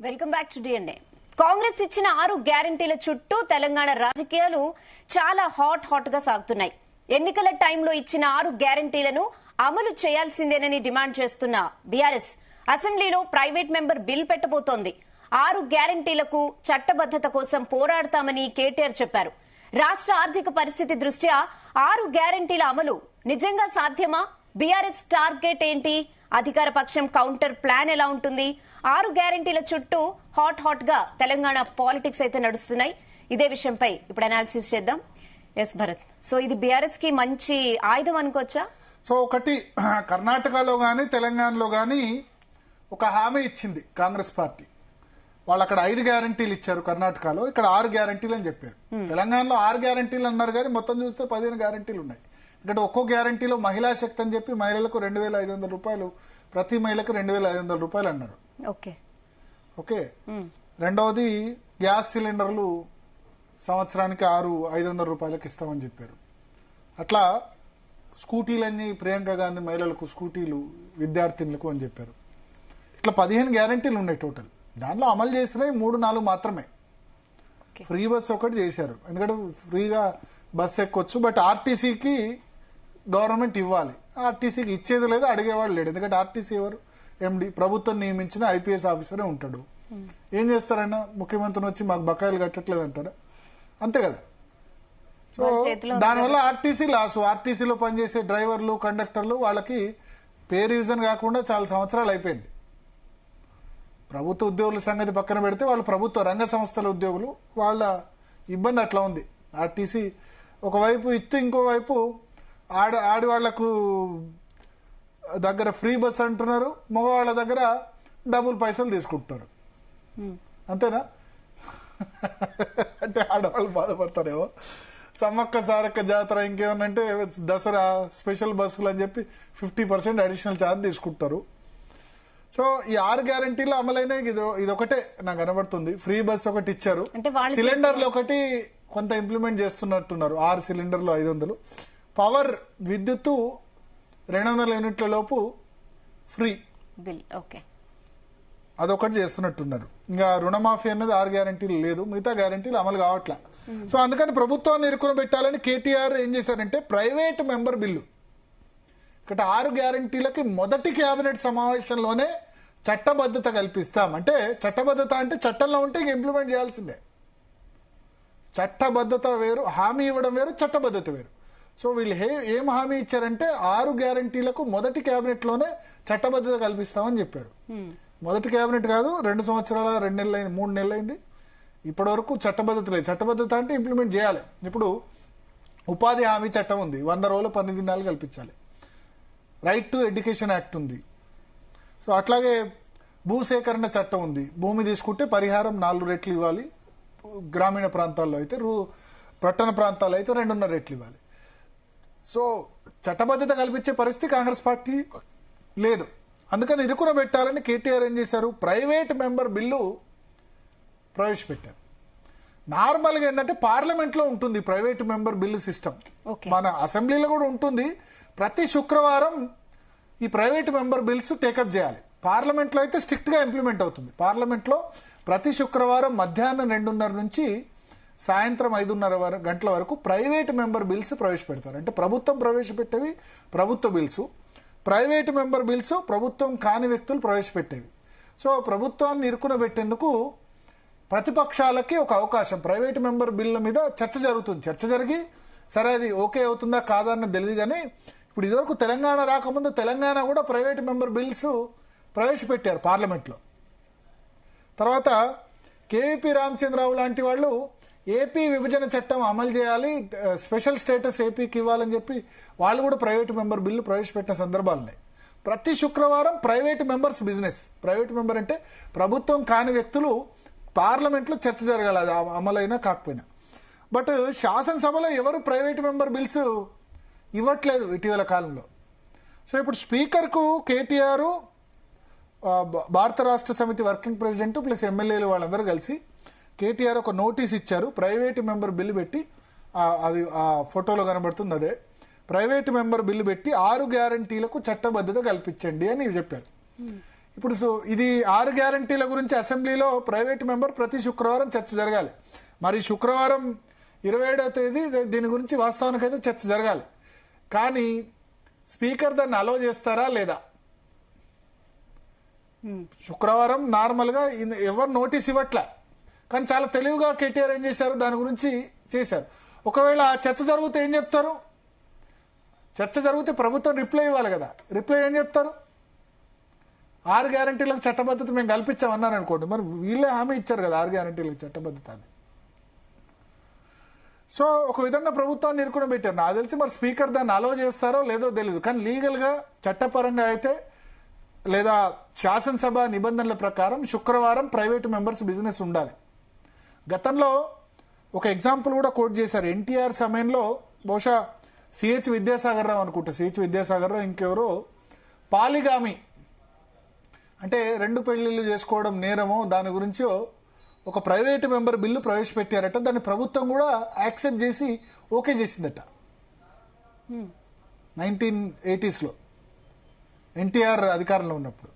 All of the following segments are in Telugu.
Welcome back to DNA. Congress ఇచ్చిన 6 గ్యారంటీల చుట్టూ తెలంగాణ రాజకీయాలు చాలా హాట్ గా సాగుతున్నాయి. ఎన్నికల టైంలో ఇచ్చిన 6 గ్యారంటీలను అమలు చేయాల్సిందేనని డిమాండ్ చేస్తున్న బీఆర్ఎస్ అసెంబ్లీలో ప్రైవేట్ మెంబర్ బిల్ పెట్టబోతోంది. 6 గ్యారంటీలకు చట్టబద్దత కోసం పోరాడతామని కేటీఆర్ చెప్పారు. రాష్ట్ర ఆర్థిక పరిస్థితి దృష్ట్యా 6 గ్యారంటీల అమలు నిజంగా సాధ్యమా? బీఆర్ఎస్ టార్గెట్ ఏంటి? అధికార పక్షం కౌంటర్ ప్లాన్ ఎలా ఉంటుంది? 6 గ్యారంటీల చుట్టూ హాట్ గా తెలంగాణ పాలిటిక్స్ అయితే నడుస్తున్నాయి. ఇదే విషయంపై ఇప్పుడు అనాలిసిస్ చేద్దాం. ఎస్ భరత్, సో ఇది బీఆర్ఎస్ కి మంచి ఆయుధం అనుకోవచ్చా? సో ఒకటి, కర్ణాటకలో గాని తెలంగాణలో గాని ఒక హామీ ఇచ్చింది కాంగ్రెస్ పార్టీ. వాళ్ళు అక్కడ 5 గ్యారంటీలు ఇచ్చారు కర్ణాటకలో, ఇక్కడ 6 గ్యారంటీలు అని చెప్పారు. తెలంగాణలో 6 గ్యారంటీలు అన్నారు కానీ మొత్తం చూస్తే 15 గ్యారంటీలు ఉన్నాయి. ఇక్కడ ఒక్కో గ్యారంటీలో మహిళా శక్తి అని చెప్పి మహిళలకు 2,500 రూపాయలు, ప్రతి మహిళకు 2,500 రూపాయలు అన్నారు. ఓకే. రెండవది గ్యాస్ సిలిండర్లు సంవత్సరానికి 500 రూపాయలకు ఇస్తామని చెప్పారు. అట్లా స్కూటీలన్నీ ప్రియాంక గాంధీ మహిళలకు స్కూటీలు విద్యార్థినులకు అని చెప్పారు. ఇట్లా 15 గ్యారంటీలు ఉన్నాయి టోటల్. దాంట్లో అమలు చేసినవి 3-4 మాత్రమే. ఫ్రీ బస్ ఒకటి చేశారు, ఎందుకంటే ఫ్రీగా బస్ ఎక్కొచ్చు. బట్ ఆర్టీసీకి గవర్నమెంట్ ఇవ్వాలి. ఆర్టీసీకి ఇచ్చేది లేదు, అడిగేవాడు లేడు. ఎందుకంటే ఆర్టీసీ ఎవరు? ఎండి, ప్రభుత్వం నియమించిన ఐపీఎస్ ఆఫీసరే ఉంటాడు. ఏం చేస్తారైనా? ముఖ్యమంత్రిని వచ్చి మాకు బకాయిలు కట్టట్లేదు అంటారా? అంతే కదా. సో దానివల్ల ఆర్టీసీ లాసు. ఆర్టీసీలో పనిచేసే డ్రైవర్లు, కండక్టర్లు, వాళ్ళకి పే రివిజన్ కాకుండా చాలా సంవత్సరాలు అయిపోయింది. ప్రభుత్వ ఉద్యోగుల సంగతి పక్కన పెడితే వాళ్ళు ప్రభుత్వ రంగ సంస్థల ఉద్యోగులు, వాళ్ళ ఇబ్బంది అట్లా ఉంది. ఆర్టీసీ ఒకవైపు ఇస్తే ఇంకోవైపు ఆడవాళ్లకు దగ్గర ఫ్రీ బస్ అంటున్నారు, మగవాళ్ళ దగ్గర డబుల్ పైసలు తీసుకుంటున్నారు. అంతేనా? అంటే ఆడవాళ్ళు బాధపడతారేమో. సమ్మక్క సారక్క జాతర ఇంకేమన్నంటే దసరా స్పెషల్ బస్సులు అని చెప్పి 50% అడిషనల్ ఛార్జ్ తీసుకుంటారు. సో ఈ 6 గ్యారంటీలు అమలైన ఇదొకటే నాకు కనబడుతుంది. ఫ్రీ బస్ ఒకటి ఇచ్చారు, సిలిండర్లు ఒకటి కొంత ఇంప్లిమెంట్ చేస్తున్నట్టున్నారు. 6 సిలిండర్లు 500, పవర్ విద్యుత్తు 200 యూనిట్ల లోపు ఫ్రీ బిల్. ఓకే, అదొకటి చేస్తున్నట్టున్నారు. ఇంకా రుణమాఫీ అన్నది 6 గ్యారంటీలు లేదు, మిగతా గ్యారంటీలు అమలు కావట్లా. సో అందుకని ప్రభుత్వాన్ని ఇరుకుని పెట్టాలని కేటీఆర్ ఏం చేశారంటే ప్రైవేట్ మెంబర్ బిల్లు, ఇక్కడ 6 గ్యారంటీలకి మొదటి కేబినెట్ సమావేశంలోనే చట్టబద్ధత కల్పిస్తాం. అంటే చట్టబద్ధత అంటే చట్టంలో ఉంటే ఇంక ఇంప్లిమెంట్ చేయాల్సిందే. చట్టబద్ధత వేరు, హామీ ఇవ్వడం వేరు, చట్టబద్ధత వేరు. సో వీళ్ళు ఏం హామీ ఇచ్చారంటే 6 గ్యారంటీలకు మొదటి కేబినెట్ లోనే చట్టబద్ధత కల్పిస్తామని చెప్పారు. మొదటి కేబినెట్ కాదు, 2 సంవత్సరాల 2 నెలలు అయింది, 3 నెలలు అయింది, ఇప్పటి వరకు చట్టబద్ధత లేదు. చట్టబద్ధత అంటే ఇంప్లిమెంట్ చేయాలి. ఇప్పుడు ఉపాధి హామీ చట్టం ఉంది, 100 రోజుల పని దినాలు కల్పించాలి. రైట్ టు ఎడ్యుకేషన్ యాక్ట్ ఉంది. సో అట్లాగే భూసేకరణ చట్టం ఉంది, భూమి తీసుకుంటే పరిహారం 4 రెట్లు ఇవ్వాలి. గ్రామీణ ప్రాంతాల్లో అయితే, పట్టణ ప్రాంతాల్లో అయితే 2.5 రెట్లు ఇవ్వాలి. సో చట్టబద్ధత కల్పించే పరిస్థితి కాంగ్రెస్ పార్టీ లేదు. అందుకని ఇరుకున పెట్టాలని కేటీఆర్ ఏం చేశారు, ప్రైవేట్ మెంబర్ బిల్లు ప్రవేశపెట్టారు. నార్మల్గా ఏంటంటే పార్లమెంట్ లో ఉంటుంది ప్రైవేట్ మెంబర్ బిల్లు సిస్టమ్, మన అసెంబ్లీలో కూడా ఉంటుంది. ప్రతి శుక్రవారం ఈ ప్రైవేట్ మెంబర్ బిల్స్ టేకప్ చేయాలి. పార్లమెంట్ లో అయితే స్ట్రిక్ట్ గా ఇంప్లిమెంట్ అవుతుంది. పార్లమెంట్ లో ప్రతి శుక్రవారం మధ్యాహ్నం 2:30 నుంచి సాయంత్రం 5:30 గంటల వరకు ప్రైవేట్ మెంబర్ బిల్స్ ప్రవేశపెడతారు. అంటే ప్రభుత్వం ప్రవేశపెట్టేవి ప్రభుత్వ బిల్స్, ప్రైవేట్ మెంబర్ బిల్స్ ప్రభుత్వం కాని వ్యక్తులు ప్రవేశపెట్టేవి. సో ప్రభుత్వాన్ని ఇరుకున పెట్టేందుకు ప్రతిపక్షాలకి ఒక అవకాశం. ప్రైవేట్ మెంబర్ బిల్ల మీద చర్చ జరుగుతుంది. చర్చ జరిగి సరే అది ఓకే అవుతుందా కాదా అన్నది తెలియదు. కానీ ఇప్పుడు ఇదివరకు తెలంగాణ రాకముందు తెలంగాణ కూడా ప్రైవేట్ మెంబర్ బిల్స్ ప్రవేశపెట్టారు పార్లమెంట్లో. తర్వాత కేవీపీ రామచంద్రరావు లాంటి వాళ్ళు ఏపీ విభజన చట్టం అమలు చేయాలి, స్పెషల్ స్టేటస్ ఏపీకి ఇవ్వాలని చెప్పి వాళ్ళు కూడా ప్రైవేట్ మెంబర్ బిల్లు ప్రవేశపెట్టిన సందర్భాలున్నాయి. ప్రతి శుక్రవారం private members business. Private member అంటే ప్రభుత్వం కాని వ్యక్తులు పార్లమెంట్లో చర్చ జరగాలి, అది అమలైనా కాకపోయినా. బట్ శాసనసభలో ఎవరు ప్రైవేట్ మెంబర్ బిల్స్ ఇవ్వట్లేదు ఇటీవల కాలంలో. సో ఇప్పుడు స్పీకర్కు కేటీఆర్, భారత రాష్ట్ర సమితి వర్కింగ్ ప్రెసిడెంట్ ప్లస్ ఎమ్మెల్యేలు వాళ్ళందరూ కలిసి కేటీఆర్ ఒక నోటీస్ ఇచ్చారు. ప్రైవేట్ మెంబర్ బిల్లు పెట్టి, అది ఆ ఫోటోలో కనబడుతుంది, అదే ప్రైవేట్ మెంబర్ బిల్లు పెట్టి 6 గ్యారంటీలకు చట్టబద్ధత కల్పించండి అని చెప్పారు. ఇప్పుడు ఇది 6 గ్యారంటీల గురించి అసెంబ్లీలో ప్రైవేట్ మెంబర్ ప్రతి శుక్రవారం చర్చ జరగాలి. మరి శుక్రవారం 27వ తేదీ దీని గురించి వాస్తవానికైతే చర్చ జరగాలి. కానీ స్పీకర్ దాన్ని అలో చేస్తారా లేదా? శుక్రవారం నార్మల్గా ఎవరు నోటీస్ ఇవ్వట్లే, కానీ చాలా తెలివిగా కేటీఆర్ ఏం చేశారు, దాని గురించి చేశారు. ఒకవేళ ఆ చర్చ జరిగితే ఏం చెప్తారు? చర్చ జరిగితే ప్రభుత్వం రిప్లై ఇవ్వాలి కదా. రిప్లై ఏం చెప్తారు? 6 గ్యారంటీలకు చట్టబద్ధత మేము కల్పించామన్నారు అనుకోండి, మరి వీళ్ళే హామీ ఇచ్చారు కదా 6 గ్యారంటీలకు చట్టబద్ధత అని. సో ఒక విధంగా ప్రభుత్వాన్ని ఇరుకున పెట్టారు. నాకు తెలిసి మరి స్పీకర్ దాన్ని అలో చేస్తారో లేదో తెలియదు, కానీ లీగల్గా చట్టపరంగా అయితే లేదా శాసనసభ నిబంధనల ప్రకారం శుక్రవారం ప్రైవేటు మెంబర్స్ బిజినెస్ ఉండాలి. గతంలో ఒక ఎగ్జాంపుల్ కూడా కోట్ చేశారు. ఎన్టీఆర్ సమయంలో బహుశా సిహెచ్ విద్యాసాగర్ రావు అనుకుంటా, సిహెచ్ విద్యాసాగర్ రావు ఇంకెవరో పాలిగామి అంటే 2 పెళ్లిళ్ళు చేసుకోవడం నేరమో దాని గురించి ఒక ప్రైవేటు మెంబర్ బిల్లు ప్రవేశపెట్టారట. దాన్ని ప్రభుత్వం కూడా యాక్సెప్ట్ చేసి ఓకే చేసిందట 1980s ఎన్టీఆర్ అధికారంలో ఉన్నప్పుడు.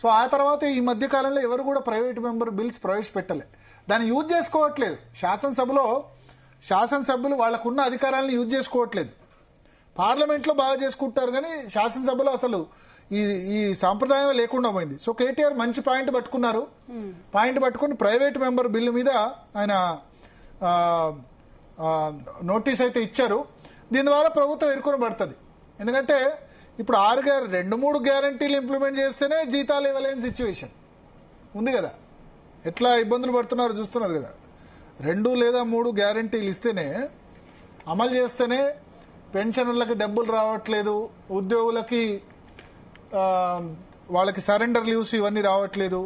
సో ఆ తర్వాత ఈ మధ్య కాలంలో ఎవరు కూడా ప్రైవేట్ మెంబర్ బిల్స్ ప్రవేశపెట్టలే, దాన్ని యూజ్ చేసుకోవట్లేదు. శాసనసభ్యులు వాళ్ళకున్న అధికారాలను యూజ్ చేసుకోవట్లేదు. పార్లమెంట్లో బాగా చేసుకుంటారు, కానీ శాసనసభలో అసలు ఈ సాంప్రదాయం లేకుండా పోయింది. సో కేటీఆర్ మంచి పాయింట్ పట్టుకున్నారు. పాయింట్ పట్టుకుని ప్రైవేట్ మెంబర్ బిల్లు మీద ఆయన నోటీస్ అయితే ఇచ్చారు. దీని ద్వారా ప్రభుత్వం ఇరుకున పడుతుంది. ఎందుకంటే ఇప్పుడు 2-3 గ్యారంటీలు ఇంప్లిమెంట్ చేస్తేనే జీతాలు ఇవ్వలేని సిచ్యువేషన్ ఉంది కదా. ఎట్లా ఇబ్బందులు పడుతున్నారు చూస్తున్నారు కదా. 2 లేదా 3 గ్యారంటీలు ఇస్తేనే, అమలు చేస్తేనే పెన్షనర్లకి డబ్బులు రావట్లేదు, ఉద్యోగులకి వాళ్ళకి సరెండర్ లీవ్స్ ఇవన్నీ రావట్లేదు,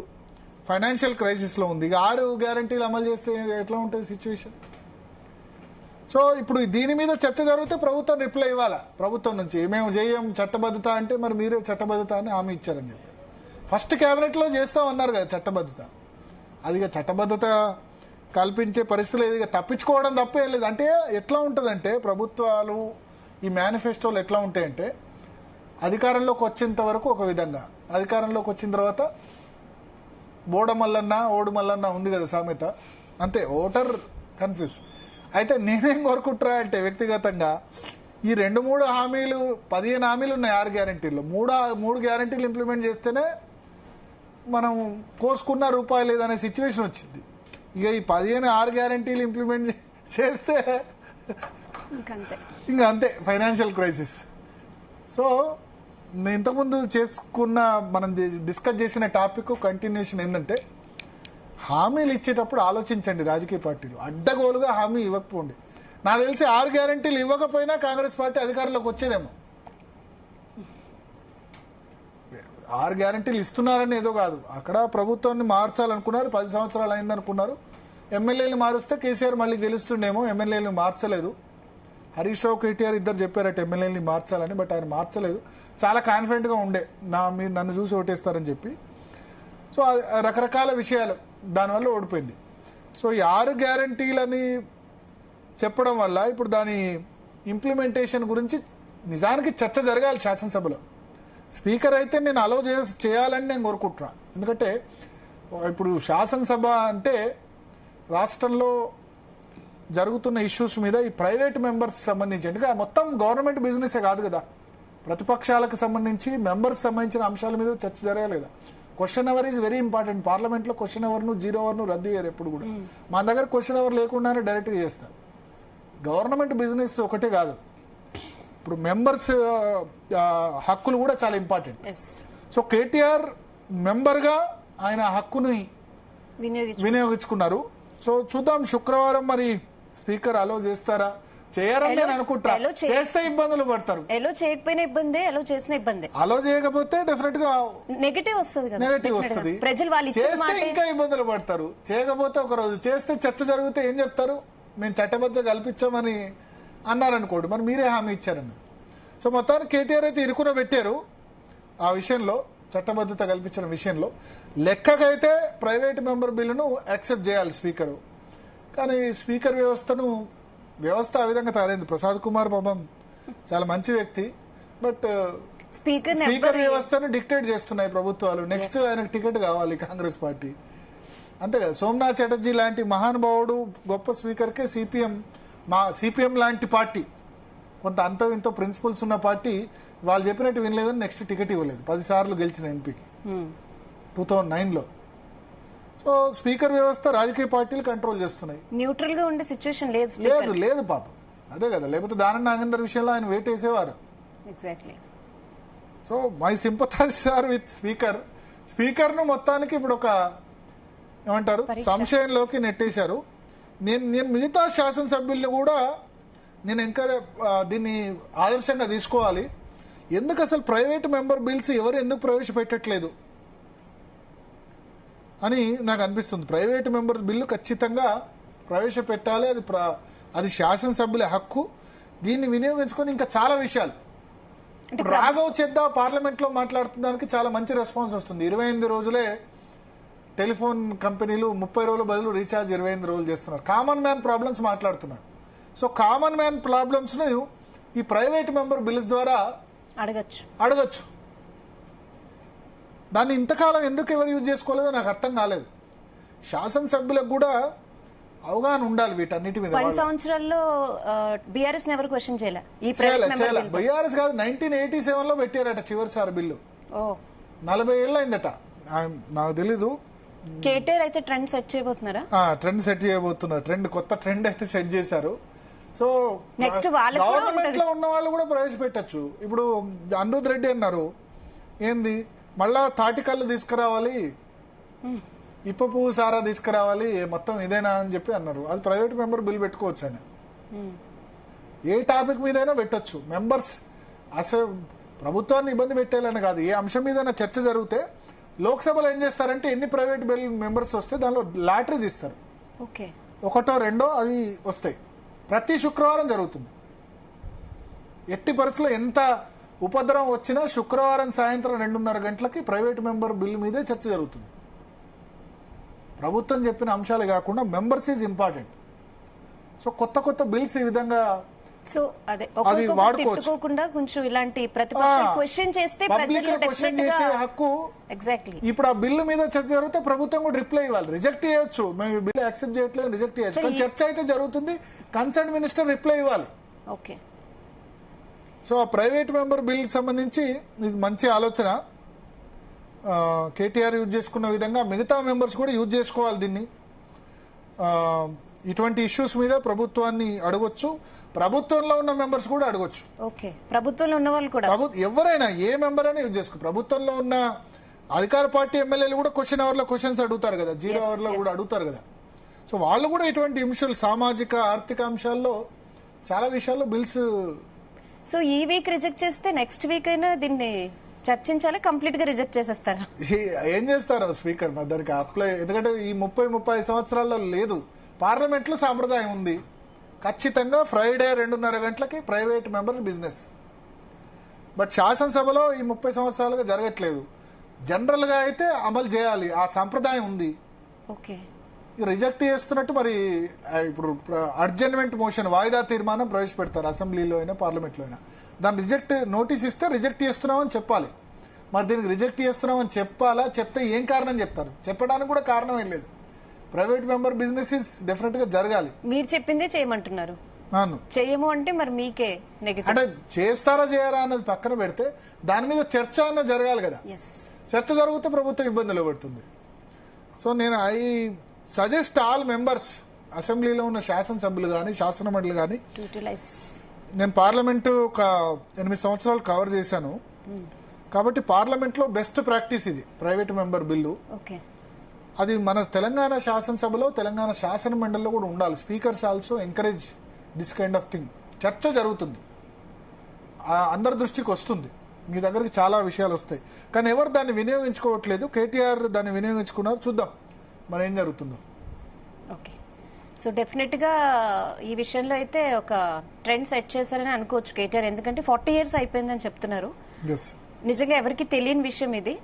ఫైనాన్షియల్ క్రైసిస్లో ఉంది. 6 గ్యారంటీలు అమలు చేస్తే ఎట్లా ఉంటుంది సిచ్యువేషన్? సో ఇప్పుడు దీని మీద చర్చ జరిగితే ప్రభుత్వం రిప్లై ఇవ్వాలా. ప్రభుత్వం నుంచి మేము చేయం చట్టబద్ధత అంటే మరి మీరే చట్టబద్ధత అని హామీ ఇచ్చారని చెప్పి ఫస్ట్ క్యాబినెట్లో చేస్తామన్నారు కదా చట్టబద్ధత. అది చట్టబద్ధత కల్పించే పరిస్థితులు ఏది, తప్పించుకోవడం తప్పేం లేదు. అంటే ఎట్లా ఉంటుందంటే ప్రభుత్వాలు ఈ మేనిఫెస్టోలు ఎట్లా ఉంటాయంటే అధికారంలోకి వచ్చేంత వరకు ఒక విధంగా, అధికారంలోకి వచ్చిన తర్వాత ఓడు మల్లన్న ఉంది కదా సామెత, అంతే ఓటర్ కన్ఫ్యూజ్. అయితే నేనేం కోరుకుంటున్నా అంటే వ్యక్తిగతంగా ఈ 2-3 హామీలు 15 హామీలు ఉన్నాయి 6 గ్యారంటీల్లో. 3 గ్యారంటీలు ఇంప్లిమెంట్ చేస్తేనే మనం కోసుకున్న రూపాయి లేదనే సిచ్యువేషన్ వచ్చింది. ఇక ఈ 6 గ్యారంటీలు ఇంప్లిమెంట్ చేస్తే ఇంకా అంతే ఫైనాన్షియల్ క్రైసిస్. సో ఇంతకుముందు మనం డిస్కస్ చేసిన టాపిక్ కంటిన్యూషన్ ఏంటంటే హామీలు ఇచ్చేటప్పుడు ఆలోచించండి. రాజకీయ పార్టీలు అడ్డగోలుగా హామీ ఇవ్వకపోండి. నాకు తెలిసి 6 గ్యారంటీలు ఇవ్వకపోయినా కాంగ్రెస్ పార్టీ అధికారంలోకి వచ్చేదేమో. 6 గ్యారంటీలు ఇస్తున్నారని ఏదో కాదు, అక్కడ ప్రభుత్వాన్ని మార్చాలనుకున్నారు. 10 సంవత్సరాలు అయిందనుకున్నారు. ఎమ్మెల్యేలు మారుస్తే కేసీఆర్ మళ్ళీ గెలుస్తుండేమో. ఎమ్మెల్యేలు మార్చలేదు. హరీష్ రావు కేటీఆర్ ఇద్దరు చెప్పారట ఎమ్మెల్యేని మార్చాలని, బట్ ఆయన మార్చలేదు. చాలా కాన్ఫిడెంట్గా ఉండే మీరు నన్ను చూసి ఓటేస్తారని చెప్పి. సో రకరకాల విషయాలు దానివల్ల ఓడిపోయింది. సో ఈ 6 గ్యారంటీలని చెప్పడం వల్ల ఇప్పుడు దాని ఇంప్లిమెంటేషన్ గురించి నిజానికి చర్చ జరగాలి శాసనసభలో. స్పీకర్ అయితే నేను అలో చేయాలని నేను కోరుకుంటున్నా. ఎందుకంటే ఇప్పుడు శాసనసభ అంటే రాష్ట్రంలో జరుగుతున్న ఇష్యూస్ మీద ఈ ప్రైవేట్ మెంబర్స్ సంబంధించి, ఎందుకంటే మొత్తం గవర్నమెంట్ బిజినెసే కాదు కదా, ప్రతిపక్షాలకు సంబంధించి మెంబర్స్ సంబంధించిన అంశాల మీద చర్చ జరగాలి కదా. Question hour is very important. పార్లమెంట్లో క్వశ్చన్ అవర్ను 0 అవర్ను రద్దు చేయరు ఎప్పుడు కూడా. మన దగ్గర క్వశ్చన్ అవర్ లేకుండానే డైరెక్ట్గా చేస్తారు. గవర్నమెంట్ బిజినెస్ ఒకటే కాదు, ఇప్పుడు మెంబర్స్ హక్కులు కూడా చాలా ఇంపార్టెంట్. సో కేటీఆర్ మెంబర్గా ఆయన హక్కుని వినియోగించుకున్నారు. సో చూద్దాం శుక్రవారం మరి స్పీకర్ అలో చేస్తారా చేయరని నేను అనుకుంటా. చేస్తే ఇబ్బందులు పడతారు. అలో చేయకపోయినా ఇబ్బంది, అలో చేసిన ఇబ్బంది. అలో చేయకపోతే డెఫినెట్ గా నెగటివ్ వస్తుంది. ప్రజలు వాళ్ళు చేస్తే ఇంకా ఇబ్బందులు పడతారు. చేయకపోతే ఒక రోజు చేస్తే చర్చ జరిగితే ఏం చెప్తారు, మేము చట్టబద్ధత కల్పించామని అన్నారనుకోండి, మరి మీరే హామీ ఇచ్చారని. సో మొత్తానికి కేటీఆర్ అయితే ఇరుకున పెట్టారు ఆ విషయంలో, చట్టబద్ధత కల్పించిన విషయంలో. లెక్కకైతే ప్రైవేట్ మెంబర్ బిల్లును యాక్సెప్ట్ చేయాలి స్పీకరు, కానీ స్పీకర్ వ్యవస్థ ఆ విధంగా తయారైంది. ప్రసాద్ కుమార్ పాపం చాలా మంచి వ్యక్తి, బట్ స్పీకర్ వ్యవస్థను డిక్టేట్ చేస్తున్నాయి ప్రభుత్వాలు. నెక్స్ట్ ఆయనకు టికెట్ కావాలి కాంగ్రెస్ పార్టీ, అంతే కదా. సోమనాథ్ చటర్జీ లాంటి మహానుభావుడు గొప్ప స్పీకర్కే సిపిఎం లాంటి పార్టీ, కొంత అంత ఇంత ప్రిన్సిపల్స్ ఉన్న పార్టీ, వాళ్ళు చెప్పినట్టు వినలేదని నెక్స్ట్ టికెట్ ఇవ్వలేదు. 10 సార్లు గెలిచిన ఎంపీకి 2009లో. సో స్పీకర్ వ్యవస్థ రాజకీయ పార్టీలు కంట్రోల్ చేస్తున్నాయి. న్యూట్రల్ గా ఉండే సిచ్యువేషన్ లేదు పాపం, అదే కదా. లేకపోతే దానం నాగేందర్ విషయంలో ఆయన వెయిట్ వేసేవారు. Exactly. So my sympathize are with speaker ను మొత్తానికి ఇప్పుడు ఒక ఏమంటారు సంశయంలోకి నెట్టేశారు. నేను మిగతా శాసనసభ్యుల్ని కూడా నేను దీన్ని ఆదర్శంగా తీసుకోవాలి. ఎందుకు అసలు ప్రైవేట్ మెంబర్ బిల్స్ ఎవరు ఎందుకు ప్రవేశపెట్టట్లేదు అని నాకు అనిపిస్తుంది. ప్రైవేట్ మెంబర్ బిల్లు ఖచ్చితంగా ప్రవేశపెట్టాలి. అది శాసనసభ్యుల హక్కు. దీన్ని వినియోగించుకొని ఇంకా చాలా విషయాలు, రాఘవ్ చెద్దా పార్లమెంట్ లో మాట్లాడుతున్నందుకు చాలా మంచి రెస్పాన్స్ వస్తుంది. 28 రోజులే టెలిఫోన్ కంపెనీలు 30 రోజుల బదులు రీఛార్జ్ 28 రోజులు చేస్తున్నారు. కామన్ మ్యాన్ ప్రాబ్లమ్స్ మాట్లాడుతున్నారు. సో కామన్ మ్యాన్ ప్రాబ్లమ్స్ ను ఈ ప్రైవేట్ మెంబర్ బిల్స్ ద్వారా అడగచ్చు. దాన్ని ఇంతకాలం ఎందుకు ఎవరు యూజ్ చేసుకోలేదో నాకు అర్థం కాలేదు. శాసనసభ్యులకు కూడా అవగాహన ఉండాలి వీటన్నిటి మీద. 10 సంవత్సరాల్లో బీఆర్ఎస్ ఎవరు క్వశ్చన్ చేయలే. బీఆర్ఎస్ కాదు, 1987 లో పెట్టారట చివరిసారి బిల్లు. 40 ఏళ్ళు అయిందట. నాకు తెలీదు. కేటీఆర్ అయితే ట్రెండ్ సెట్ చేయబోతున్నారా? కొత్త ట్రెండ్ అయితే సెట్ చేశారు. సో నెక్స్ట్ గవర్నమెంట్ లో ఉన్న వాళ్ళు కూడా ప్రవేశపెట్టచ్చు. ఇప్పుడు అనిరుద్ రెడ్డి అన్నారు, ఏంది మళ్ళా తాటికల్లు తీసుకురావాలి, ఇప్ప పువ్వు సారా తీసుకురావాలి, మొత్తం ఇదేనా అని చెప్పి అన్నారు. అది ప్రైవేట్ మెంబర్ బిల్ పెట్టుకోవచ్చు. ఆయన ఏ టాపిక్ మీదైనా పెట్టచ్చు. మెంబర్స్ అసలు ప్రభుత్వాన్ని ఇబ్బంది పెట్టేయాలని కాదు, ఏ అంశం మీద చర్చ జరిగితే లోక్సభలో ఏం చేస్తారంటే ఎన్ని ప్రైవేట్ బిల్ మెంబర్స్ వస్తే దానిలో లాటరీ తీస్తారు. ఒకటో రెండో అది వస్తాయి. ప్రతి శుక్రవారం జరుగుతుంది. ఎట్టి పరిస్థితుల్లో ఎంత ఉపద్రవం వచ్చినా శుక్రవారం సాయంత్రం 2:30 గంటలకి ప్రైవేట్ మెంబర్ బిల్ మీదే చర్చ జరుగుతుంది. ప్రభుత్వం చెప్పిన అంశాలే కాకుండా మెంబర్స్ ఈజ్ ఇంపార్టెంట్. సో కొత్త బిల్స్ ఈ విధంగా అది వాడుకోవచ్చు. కొంచెం ఇలాంటి ప్రతిపక్షాలు క్వశ్చన్ చేస్తే హక్కు. ఇప్పుడు ఆ బిల్లు మీద చర్చ జరిగితే ప్రభుత్వం కూడా రిప్లై ఇవ్వాలి. రిజెక్ట్ చేయొచ్చు, మేము ఈ బిల్లు యాక్సెప్ట్ చేయట్లేదు, రిజెక్ట్ చేయొచ్చు. కానీ చర్చ అయితే జరుగుతుంది, కన్సర్న్ మినిస్టర్ రిప్లై ఇవ్వాలి. ఓకే. సో ఆ ప్రైవేట్ మెంబర్ బిల్ సంబంధించి ఇది మంచి ఆలోచన. కేటీఆర్ యూజ్ చేసుకున్న విధంగా మిగతా మెంబర్స్ కూడా యూజ్ చేసుకోవాలి దీన్ని. ఇటువంటి ఇష్యూస్ మీద ప్రభుత్వాన్ని అడగొచ్చు, ప్రభుత్వంలో ఉన్న మెంబర్స్ కూడా అడగొచ్చు. ప్రభుత్వంలో ఉన్న వాళ్ళు కూడా ఎవరైనా ఏ మెంబర్ అయినా యూజ్ చేసుకో. ప్రభుత్వంలో ఉన్న అధికార పార్టీ ఎమ్మెల్యేలు కూడా క్వశ్చన్ అవర్ లో క్వశ్చన్స్ అడుగుతారు కదా, 0 అవర్ లో కూడా అడుగుతారు కదా. సో వాళ్ళు కూడా ఇటువంటి అంశాలు, సామాజిక ఆర్థిక అంశాల్లో చాలా విషయాల్లో బిల్స్. సో ఈ వీక్ రిజెక్ట్ చేస్తే నెక్స్ట్ వీక్ అయినా దీన్ని చర్చించాలి, కంప్లీట్ గా రిజెక్ట్ చేసేస్తారా? ఏం చేస్తారు స్పీకర్ దానికి అప్లై? ఎందుకంటే ఈ 30-35 సంవత్సరాల్లో లేదు. పార్లమెంట్ లో సాంప్రదాయం ఉంది, ఖచ్చితంగా ఫ్రైడే 2:30 గంటలకి ప్రైవేట్ మెంబర్స్ బిజినెస్. బట్ శాసనసభలో ఈ 30 సంవత్సరాలుగా జరగట్లేదు. జనరల్ గా అయితే అమలు చేయాలి, ఆ సంప్రదాయం ఉంది. రిజెక్ట్ చేస్తున్నట్టు మరి ఇప్పుడు అడ్జర్న్మెంట్ మోషన్, వాయిదా తీర్మానం ప్రవేశపెడతారు అసెంబ్లీలో అయినా పార్లమెంట్ లో అయినా. దాన్ని రిజెక్ట్ నోటీస్ ఇస్తే రిజెక్ట్ చేస్తున్నామని చెప్పాలి. మరి దీనికి రిజెక్ట్ చేస్తున్నామని చెప్పాలా? చెప్తే ఏం కారణం చెప్తారు? చెప్పడానికి కూడా కారణం ఏం లేదు. ప్రైవేట్ మెంబర్ బిజినెస్ డెఫినెట్ గా జరగాలి. మీరు చెప్పిందే చేయమంటున్నారు, చేయము అంటే మరి మీకే నెగటివ్. అంటే చేస్తారా చేయరా అన్నది పక్కన పెడితే దాని మీద చర్చ అన్న జరగాలి కదా. చర్చ జరిగితే ప్రభుత్వం ఇబ్బందులు పడుతుంది. సో నేను సజెస్ట్ ఆల్ మెంబర్స్, అసెంబ్లీలో ఉన్న శాసనసభ్యులు కానీ శాసనమండలి కానీ, నేను పార్లమెంటు ఒక 8 సంవత్సరాలు కవర్ చేశాను కాబట్టి పార్లమెంట్ లో బెస్ట్ ప్రాక్టీస్ ఇది ప్రైవేట్ మెంబర్ బిల్లు. అది మన తెలంగాణ శాసనసభలో, తెలంగాణ శాసన మండలిలో కూడా ఉండాలి. Speakers also encourage this kind of thing. చర్చ జరుగుతుంది, అందరి దృష్టికి వస్తుంది, మీ దగ్గరికి చాలా విషయాలు వస్తాయి. కానీ ఎవరు దాన్ని వినియోగించుకోవట్లేదు. కేటీఆర్ దాన్ని వినియోగించుకున్నారు, చూద్దాం మరి ఏం జరుగుతుందో. ఓకే. సో డెఫినెట్ గా ఈ విషయంలో అయితే ఒక ట్రెండ్ సెట్ చేశారని అనుకోవచ్చు కేటీఆర్. ఎందుకంటే 40 years అయిపోయిందని చెప్తున్నారు. నిజంగా ఎవరికి తెలియని విషయం ఇది.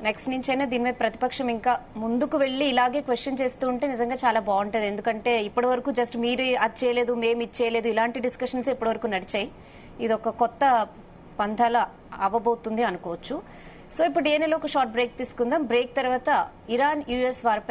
నెక్స్ట్ నుంచైనా దీని మీద ప్రతిపక్షం ఇంకా ముందుకు వెళ్లి ఇలాగే క్వశ్చన్ చేస్తూ ఉంటే నిజంగా చాలా బాగుంటది. ఎందుకంటే ఇప్పటి వరకు జస్ట్ మీరు అది చేయలేదు, మేము ఇది చేయలేదు, ఇలాంటి డిస్కషన్స్ ఇప్పటి వరకు నడిచాయి. ఇది ఒక కొత్త పంథాల అవ్వబోతుంది అనుకోవచ్చు. సో ఇప్పుడు ఏనేలో ఒక షార్ట్ బ్రేక్ తీసుకుందాం. బ్రేక్ తర్వాత ఇరాన్ యుఎస్ వారిపై